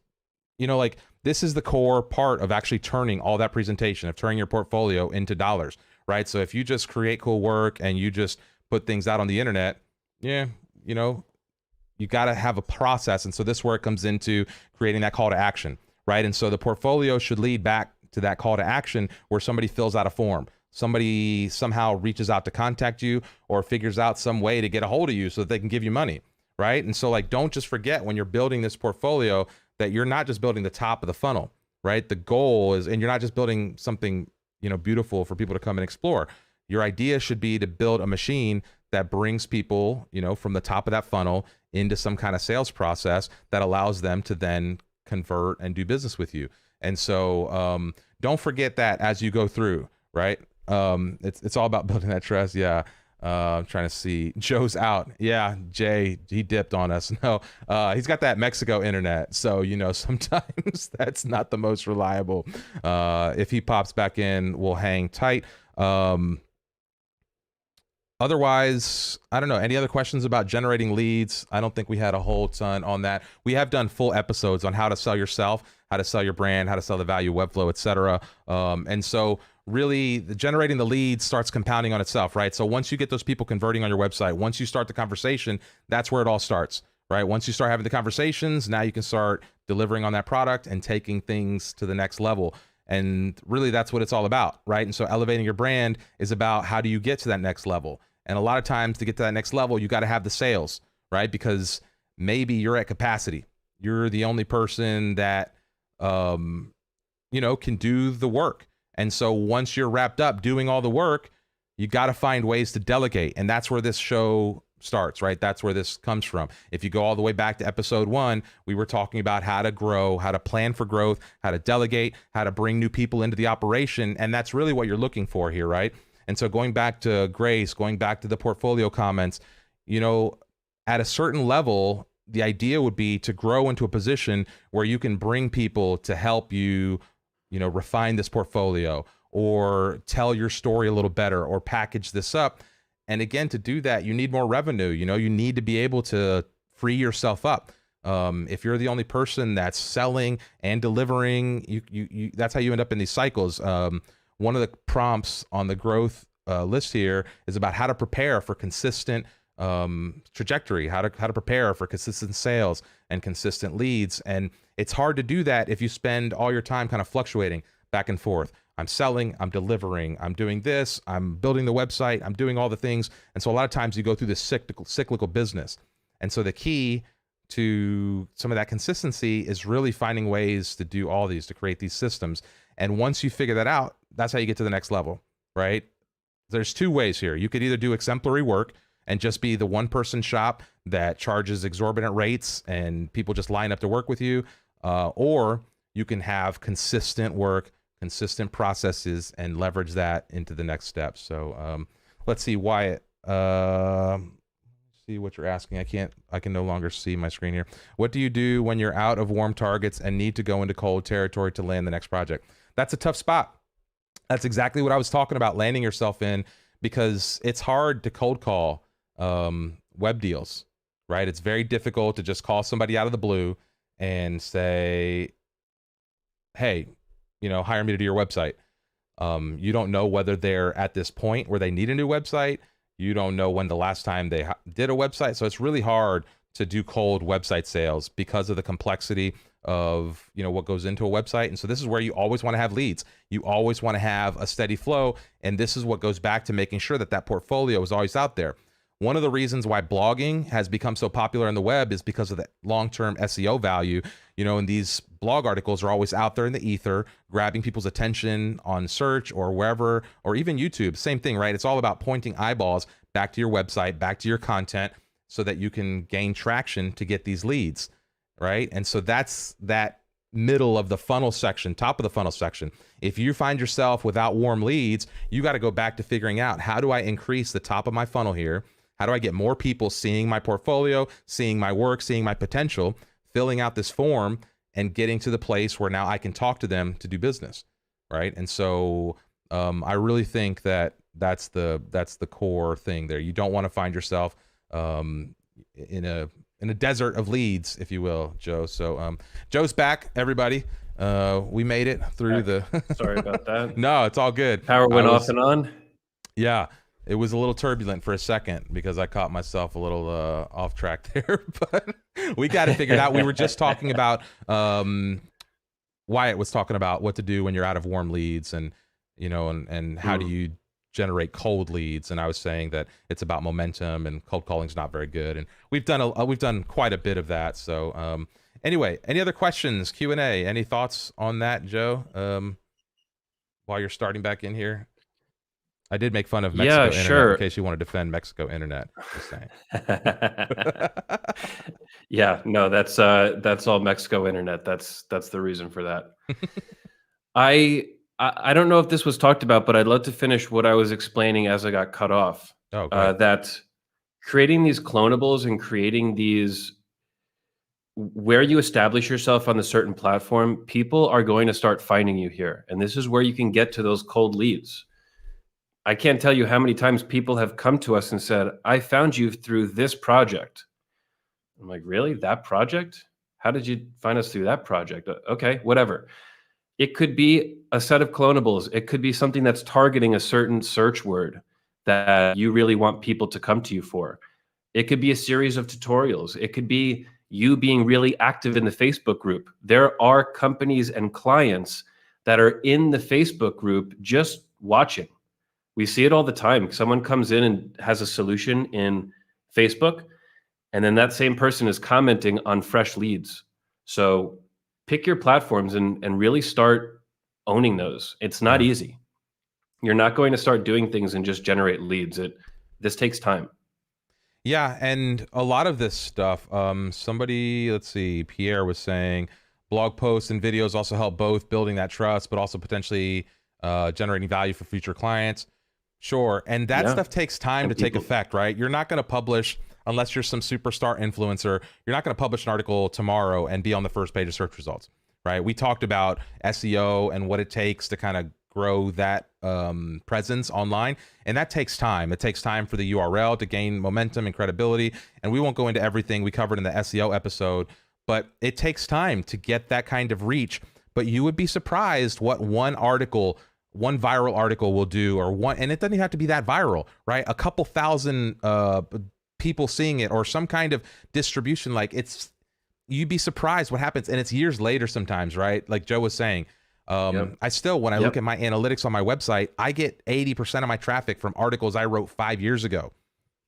like this is the core part of actually turning all that presentation, of turning your portfolio into dollars, right? So if you just create cool work and you just put things out on the internet, yeah, you got to have a process. And so this is where it comes into creating that call to action, right? And so the portfolio should lead back to that call to action where somebody fills out a form. Somebody somehow reaches out to contact you or figures out some way to get a hold of you so that they can give you money, right? And so like, don't just forget when you're building this portfolio that you're not just building the top of the funnel, right? The goal is, and you're not just building something, beautiful for people to come and explore. Your idea should be to build a machine that brings people, from the top of that funnel into some kind of sales process that allows them to then convert and do business with you. And so don't forget that as you go through, right? It's all about building that trust. Yeah. I'm trying to see. Joe's out. Yeah, Jay, he dipped on us. No, he's got that Mexico internet. So, sometimes that's not the most reliable. If he pops back in, we'll hang tight. Otherwise, I don't know. Any other questions about generating leads? I don't think we had a whole ton on that. We have done full episodes on how to sell yourself, how to sell your brand, how to sell the value of Webflow, et cetera. And so really generating the leads starts compounding on itself, right? So once you get those people converting on your website, once you start the conversation, that's where it all starts, right? Once you start having the conversations, now you can start delivering on that product and taking things to the next level. And really that's what it's all about, right? And so elevating your brand is about how do you get to that next level? And a lot of times to get to that next level, you got to have the sales, right? Because maybe you're at capacity. You're the only person that, can do the work. And so once you're wrapped up doing all the work, you got to find ways to delegate. And that's where this show starts, right? That's where this comes from. If you go all the way back to episode 1, we were talking about how to grow, how to plan for growth, how to delegate, how to bring new people into the operation. And that's really what you're looking for here, right? And so going back to Grace, going back to the portfolio comments, at a certain level, the idea would be to grow into a position where you can bring people to help you, refine this portfolio or tell your story a little better or package this up. And again, to do that, you need more revenue. You need to be able to free yourself up. If you're the only person that's selling and delivering, you that's how you end up in these cycles. One of the prompts on the growth list here is about how to prepare for consistent trajectory, how to prepare for consistent sales and consistent leads. And it's hard to do that if you spend all your time kind of fluctuating back and forth. I'm selling, I'm delivering, I'm doing this, I'm building the website, I'm doing all the things. And so a lot of times you go through this cyclical business. And so the key to some of that consistency is really finding ways to do all these, to create these systems. And once you figure that out, that's how you get to the next level, right? There's two ways here. You could either do exemplary work and just be the one-person shop that charges exorbitant rates and people just line up to work with you, or you can have consistent work, consistent processes, and leverage that into the next step. So let's see, Wyatt. See what you're asking. I can no longer see my screen here. What do you do when you're out of warm targets and need to go into cold territory to land the next project? That's a tough spot. That's exactly what I was talking about, landing yourself in, because it's hard to cold call web deals, right? It's very difficult to just call somebody out of the blue and say, hey, hire me to do your website. You don't know whether they're at this point where they need a new website. You don't know when the last time they did a website. So it's really hard to do cold website sales because of the complexity of what goes into a website. And so this is where you always want to have leads. You always want to have a steady flow. And this is what goes back to making sure that that portfolio is always out there. One of the reasons why blogging has become so popular on the web is because of the long-term SEO value. And these blog articles are always out there in the ether, grabbing people's attention on search or wherever, or even YouTube. Same thing, right? It's all about pointing eyeballs back to your website, back to your content, so that you can gain traction to get these leads, right? And so that's that middle of the funnel section, top of the funnel section. If you find yourself without warm leads, you got to go back to figuring out, how do I increase the top of my funnel here? How do I get more people seeing my portfolio, seeing my work, seeing my potential, filling out this form, and getting to the place where now I can talk to them to do business, right? And so I really think that that's the core thing there. You don't want to find yourself in a desert of leads, if you will, Joe. So Joe's back, everybody. We made it through the Sorry about that. No, it's all good. Power went off and on. Yeah, it was a little turbulent for a second because I caught myself a little off track there, but we got it figured out. We were just talking about Wyatt was talking about what to do when you're out of warm leads, and and how do you generate cold leads. And I was saying that it's about momentum, and cold calling's not very good. And we've done quite a bit of that. So anyway, any other questions, Q&A, any thoughts on that, Joe? While you're starting back in here, I did make fun of Mexico Internet, sure. in case you want to defend Mexico Internet. Just saying. Yeah, no, that's all Mexico Internet. That's the reason for that. I don't know if this was talked about, but I'd love to finish what I was explaining as I got cut off. Oh, great. That creating these clonables and creating these, where you establish yourself on a certain platform, people are going to start finding you here. And this is where you can get to those cold leads. I can't tell you how many times people have come to us and said, I found you through this project. I'm like, really? That project? How did you find us through that project? Okay, whatever. It could be a set of clonables. It could be something that's targeting a certain search word that you really want people to come to you for. It could be a series of tutorials. It could be you being really active in the Facebook group. There are companies and clients that are in the Facebook group just watching. We see it all the time. Someone comes in and has a solution in Facebook, and then that same person is commenting on fresh leads. So pick your platforms and really start owning those. It's not easy. You're not going to start doing things and just generate leads. This takes time. Yeah, and a lot of this stuff, somebody, let's see, Pierre was saying, blog posts and videos also help both building that trust, but also potentially generating value for future clients. Sure, and that stuff takes time to take effect, right? You're not going to publish, unless you're some superstar influencer, you're not going to publish an article tomorrow and be on the first page of search results, right? We talked about SEO and what it takes to kind of grow that presence online, and that takes time. It takes time for the URL to gain momentum and credibility, and we won't go into everything we covered in the SEO episode, but it takes time to get that kind of reach. But you would be surprised what one viral article will do, and it doesn't even have to be that viral, right? A couple thousand people seeing it, or some kind of distribution. Like, you'd be surprised what happens, and it's years later sometimes, right? Like Joe was saying, I still, when I look at my analytics on my website, I get 80% of my traffic from articles I wrote 5 years ago.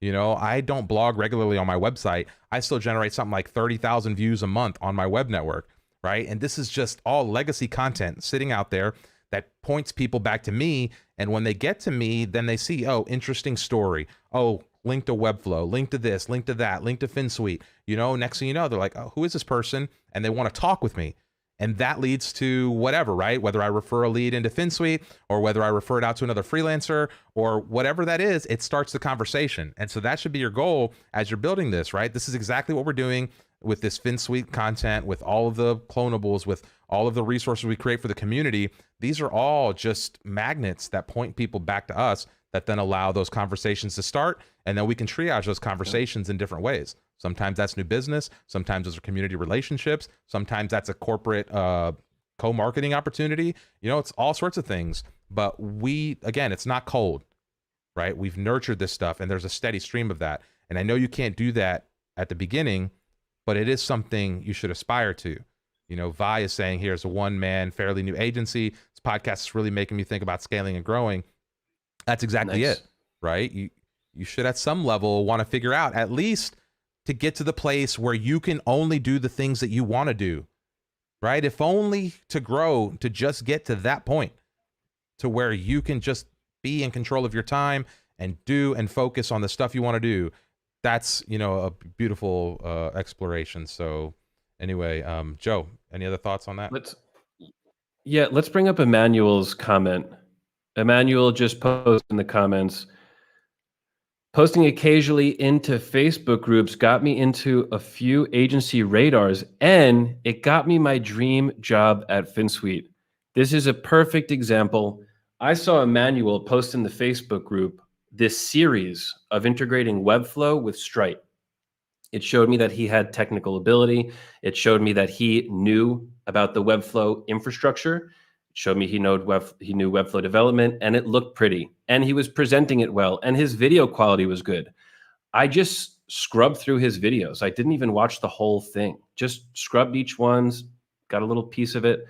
I don't blog regularly on my website. I still generate something like 30,000 views a month on my web network, right? And this is just all legacy content sitting out there that points people back to me. And when they get to me, then they see, oh, interesting story. Oh, link to Webflow, link to this, link to that, link to Finsweet. Next thing you know, they're like, oh, who is this person? And they want to talk with me. And that leads to whatever, right? Whether I refer a lead into Finsweet, or whether I refer it out to another freelancer, or whatever that is, it starts the conversation. And so that should be your goal as you're building this, right? This is exactly what we're doing with this Finsweet content, with all of the clonables, with all of the resources we create for the community. These are all just magnets that point people back to us, that then allow those conversations to start. And then we can triage those conversations in different ways. Sometimes that's new business. Sometimes those are community relationships. Sometimes that's a corporate co-marketing opportunity. It's all sorts of things. But again, it's not cold, right? We've nurtured this stuff, and there's a steady stream of that. And I know you can't do that at the beginning, but it is something you should aspire to. Vi is saying, here's a one-man, fairly new agency. This podcast is really making me think about scaling and growing. That's exactly it, right? You should at some level want to figure out, at least to get to the place where you can only do the things that you want to do, right? If only to grow, to just get to that point, to where you can just be in control of your time and do and focus on the stuff you want to do. That's, a beautiful exploration. So anyway, Joe, Any other thoughts on that? Let's bring up Emmanuel's comment. Emmanuel just posted in the comments. Posting occasionally into Facebook groups got me into a few agency radars, and it got me my dream job at Finsweet. This is a perfect example. I saw Emmanuel post in the Facebook group this series of integrating Webflow with Stripe. It showed me that he had technical ability. It showed me that he knew about the Webflow infrastructure. It showed me he knew Webflow development, and it looked pretty. And he was presenting it well, and his video quality was good. I just scrubbed through his videos. I didn't even watch the whole thing. Just scrubbed each one, got a little piece of it,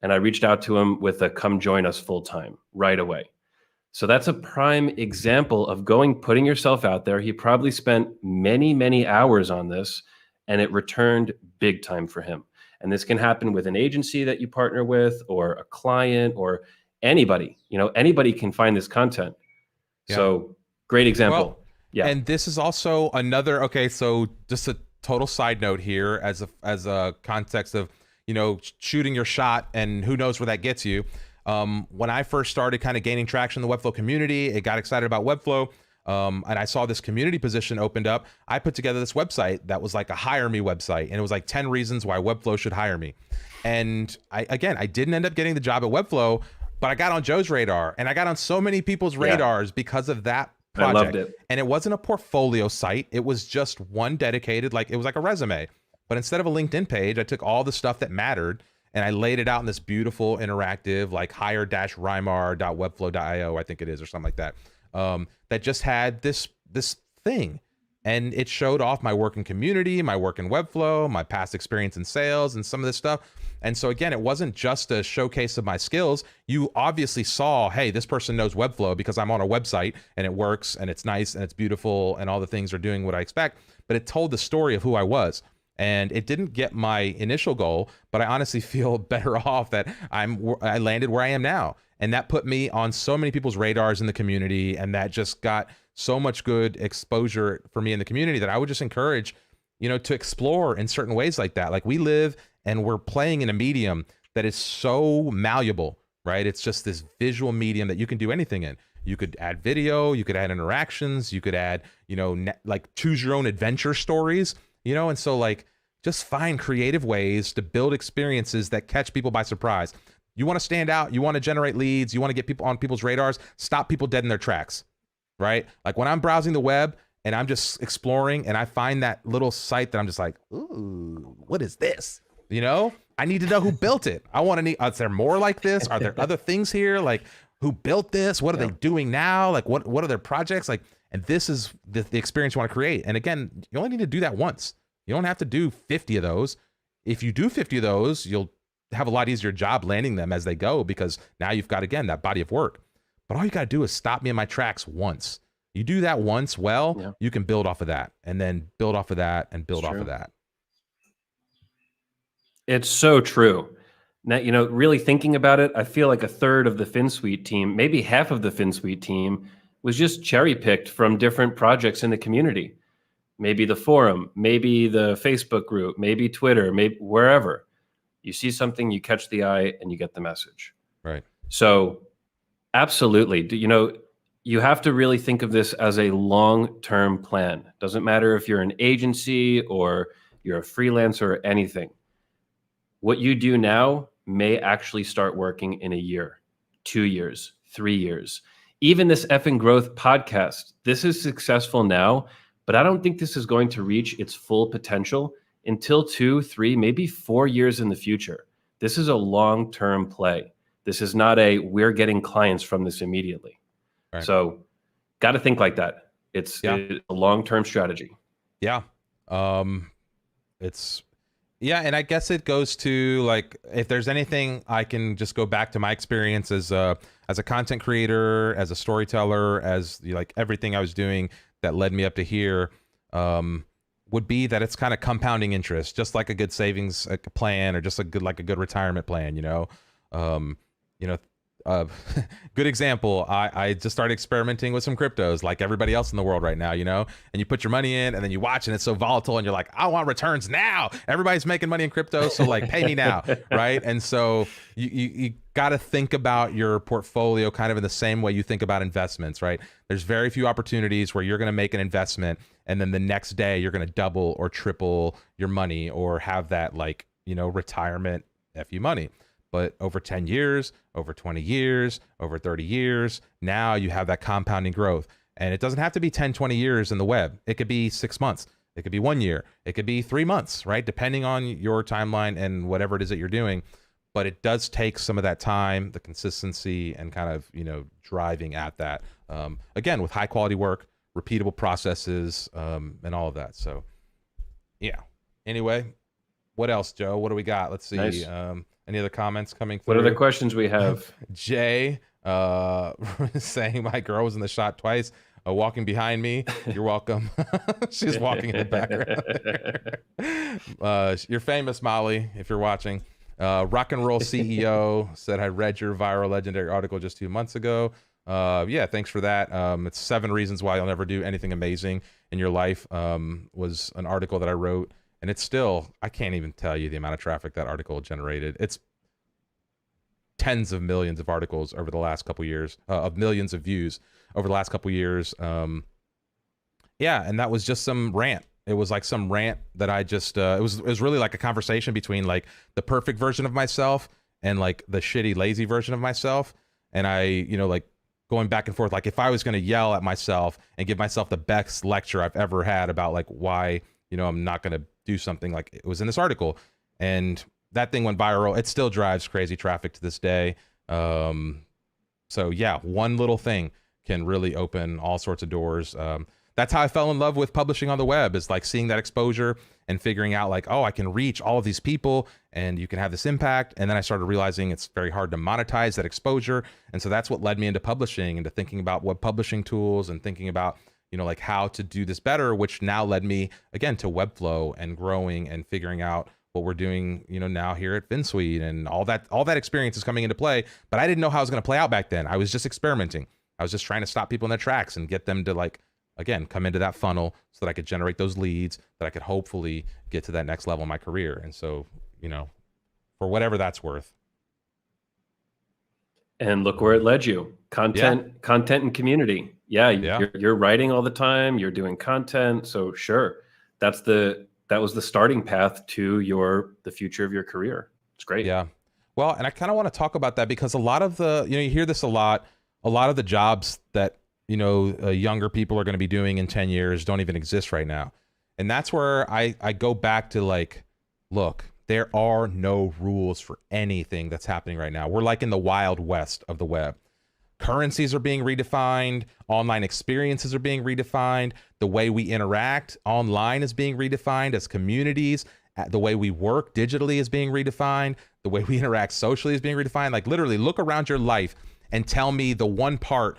and I reached out to him with a come join us full time right away. So that's a prime example of putting yourself out there. He probably spent many, many hours on this, and it returned big time for him. And this can happen with an agency that you partner with, or a client, or anybody. Anybody can find this content. Yeah. So great example. Well, yeah. And this is also another, okay, so just a total side note here as a context of, shooting your shot, and who knows where that gets you. When I first started kind of gaining traction in the Webflow community, it got excited about Webflow. And I saw this community position opened up. I put together this website that was like a hire me website. And it was like 10 reasons why Webflow should hire me. And I didn't end up getting the job at Webflow, but I got on Joe's radar, and I got on so many people's radars because of that project. I loved it. And it wasn't a portfolio site. It was just one dedicated, it was like a resume. But instead of a LinkedIn page, I took all the stuff that mattered and I laid it out in this beautiful interactive, like hire-rymar.webflow.io, I think it is, or something like that. That just had this thing, and it showed off my work in community, my work in Webflow, my past experience in sales, and some of this stuff. And so again, it wasn't just a showcase of my skills. You obviously saw, hey, this person knows Webflow because I'm on a website and it works and it's nice and it's beautiful and all the things are doing what I expect. But it told the story of who I was. And it didn't get my initial goal, but I honestly feel better off that I landed where I am now. And that put me on so many people's radars in the community. And that just got so much good exposure for me in the community that I would just encourage, to explore in certain ways like that. Like, we live and we're playing in a medium that is so malleable, right? It's just this visual medium that you can do anything in. You could add video, you could add interactions, you could add, choose your own adventure stories. And so just find creative ways to build experiences that catch people by surprise. You want to stand out, you want to generate leads, you want to get people on people's radars, stop people dead in their tracks, right? Like, when I'm browsing the web and I'm just exploring and I find that little site that I'm just like, ooh, what is this? I need to know who built it. I want to know, is there more like this? Are there other things here? Like, who built this? What are they doing now? Like, what are their projects? And this is the experience you want to create. And again, you only need to do that once. You don't have to do 50 of those. If you do 50 of those, you'll have a lot easier job landing them as they go, because now you've got, again, that body of work. But all you got to do is stop me in my tracks once. You do that once, you can build off of that, and then build off of that, and build off of that. It's so true. Now, really thinking about it, I feel like a third of the Finsweet team, maybe half of the Finsweet team, was just cherry picked from different projects in the community. Maybe the forum, maybe the Facebook group, maybe Twitter, maybe wherever. You see something, you catch the eye, and you get the message. Right. So absolutely. You have to really think of this as a long-term plan. Doesn't matter if you're an agency or you're a freelancer or anything. What you do now may actually start working in a year, 2 years, 3 years. Even this Effing Growth podcast, this is successful now, but I don't think this is going to reach its full potential until 2, 3, maybe 4 years in the future. This is a long-term play. This is not we're getting clients from this immediately. Right. So got to think like that. It's a long-term strategy. Yeah. And I guess it goes to, if there's anything, I can just go back to my experience as a content creator, as a storyteller, as everything I was doing that led me up to here, would be that it's kind of compounding interest, just like a good savings plan, or just a good retirement plan. uh, good example. I just started experimenting with some cryptos like everybody else in the world right now, you know, and you put your money in and then you watch and it's so volatile and you're like, I want returns now. Everybody's making money in crypto. So like pay me now. Right. And so you got to think about your portfolio kind of in the same way you think about investments, right? There's very few opportunities where you're going to make an investment and then the next day you're going to double or triple your money or have that like, you know, retirement FU money. But over 10 years, over 20 years, over 30 years, now you have that compounding growth. And it doesn't have to be 10, 20 years in the web. It could be 6 months. It could be 1 year. It could be 3 months, right? Depending on your timeline and whatever it is that you're doing. But it does take some of that time, the consistency, and kind of, you know, driving at that. Again, with high quality work, repeatable processes, and all of that. So, yeah. Anyway, what else, Joe? What do we got? Let's see. Nice. Any other comments coming through? What other questions we have? Jay saying my girl was in the shot twice, walking behind me. You're welcome. She's walking in the background. You're famous, Molly, if you're watching. Rock and Roll CEO said, I read your viral legendary article just 2 months ago. Yeah, thanks for that. It's 7 reasons why you'll never do anything amazing in your life, was an article that I wrote. And it's still, I can't even tell you the amount of traffic that article generated. It's tens of millions of articles over the last couple years, of millions of views over the last couple years. Yeah, and that was just some rant. It was like some rant that I just, it was really like a conversation between like the perfect version of myself and like the shitty, lazy version of myself. And I, you know, like going back and forth, like if I was going to yell at myself and give myself the best lecture I've ever had about like why, you know, I'm not going to do something, like it was in this article, and that thing went viral. It still drives crazy traffic to this day. So yeah, one little thing can really open all sorts of doors. That's how I fell in love with publishing on the web, is like seeing that exposure and figuring out like, oh, I can reach all of these people and you can have this impact. And then I started realizing it's very hard to monetize that exposure. And so that's what led me into publishing, into thinking about web publishing tools and thinking about, you know, like how to do this better, which now led me again to Webflow and growing and figuring out what we're doing, you know, now here at Finsweet, and all that experience is coming into play. But I didn't know how it was going to play out back then. I was just experimenting. I was just trying to stop people in their tracks and get them to like, again, come into that funnel so that I could generate those leads, that I could hopefully get to that next level in my career. And so, you know, for whatever that's worth. And look where it led you. Content and community. Yeah, you're writing all the time, you're doing content. So sure, that was the starting path to the future of your career. It's great. Yeah. Well, and I kind of want to talk about that because a lot of the, you know, you hear this a lot of the jobs that, you know, younger people are going to be doing in 10 years don't even exist right now. And that's where I go back to like, look, there are no rules for anything that's happening right now. We're like in the wild west of the web. Currencies are being redefined. Online experiences are being redefined. The way we interact online is being redefined as communities. The way we work digitally is being redefined. The way we interact socially is being redefined. Like literally look around your life and tell me the one part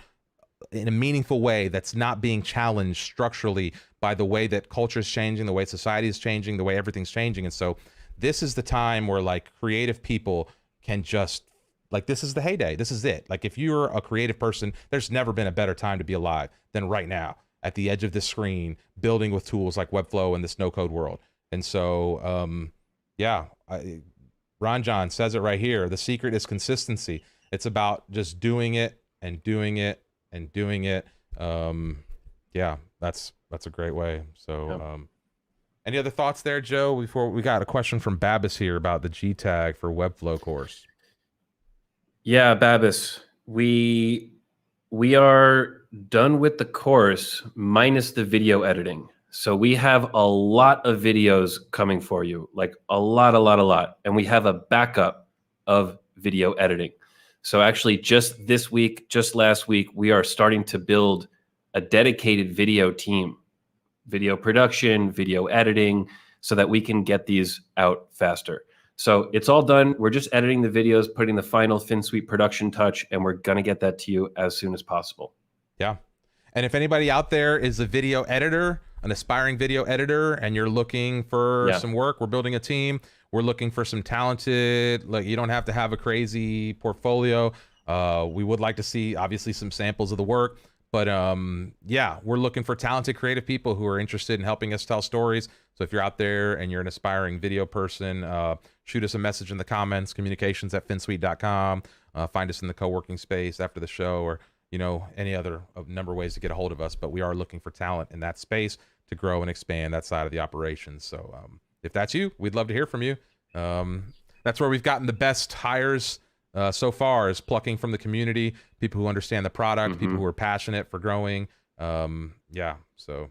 in a meaningful way that's not being challenged structurally by the way that culture is changing, the way society is changing, the way everything's changing. And so this is the time where like creative people can just, like, this is the heyday. This is it. Like if you're a creative person, there's never been a better time to be alive than right now at the edge of this screen, building with tools like Webflow in this no code world. And so, yeah, Ron John says it right here. The secret is consistency. It's about just doing it and doing it and doing it. Yeah, that's a great way. So, any other thoughts there, Joe? Before we got a question from Babis here about the G tag for Webflow course. Yeah, Babis, we are done with the course minus the video editing. So we have a lot of videos coming for you, like a lot. And we have a backup of video editing. So actually just this week, just last week, we are starting to build a dedicated video team, video production, video editing, so that we can get these out faster. So it's all done. We're just editing the videos, putting the final Finsweet production touch, and we're going to get that to you as soon as possible. Yeah. And if anybody out there is a video editor, an aspiring video editor, and you're looking for some work, we're building a team. We're looking for some talented, like you don't have to have a crazy portfolio. We would like to see obviously some samples of the work, but yeah, we're looking for talented creative people who are interested in helping us tell stories. So if you're out there and you're an aspiring video person, shoot us a message in the comments, communications@finsweet.com. Find us in the co-working space after the show, or any other number of ways to get a hold of us. But we are looking for talent in that space to grow and expand that side of the operations. So if that's you, we'd love to hear from you. That's where we've gotten the best hires so far, is plucking from the community, people who understand the product, people who are passionate for growing. Yeah. So,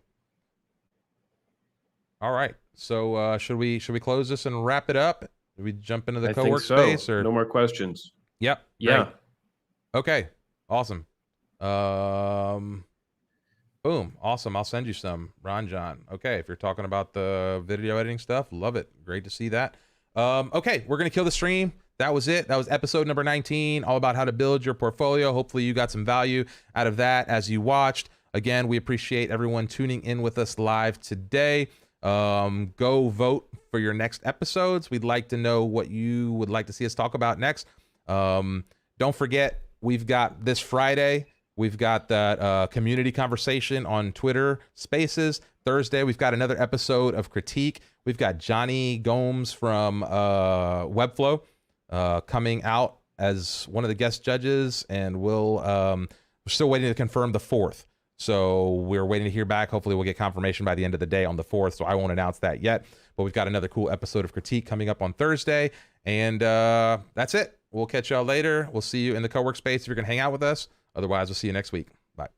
all right. So should we close this and wrap it up? Do we jump into the co-work space, or no more questions? Yep. Yeah. Great. Okay. Awesome. Boom. Awesome. I'll send you some, Ron John. Okay. If you're talking about the video editing stuff, love it. Great to see that. Okay. We're going to kill the stream. That was it. That was episode number 19, all about how to build your portfolio. Hopefully you got some value out of that as you watched. Again, we appreciate everyone tuning in with us live today. Go vote for your next episodes. We'd like to know what you would like to see us talk about next. Don't forget, we've got this Friday, we've got that community conversation on Twitter Spaces. Thursday, we've got another episode of Critique. We've got Johnny Gomes from Webflow coming out as one of the guest judges, and we're still waiting to confirm the 4th. So we're waiting to hear back. Hopefully we'll get confirmation by the end of the day on the 4th. So I won't announce that yet, but we've got another cool episode of Critique coming up on Thursday. And that's it. We'll catch y'all later. We'll see you in the co-work space if you're going to hang out with us. Otherwise, we'll see you next week. Bye.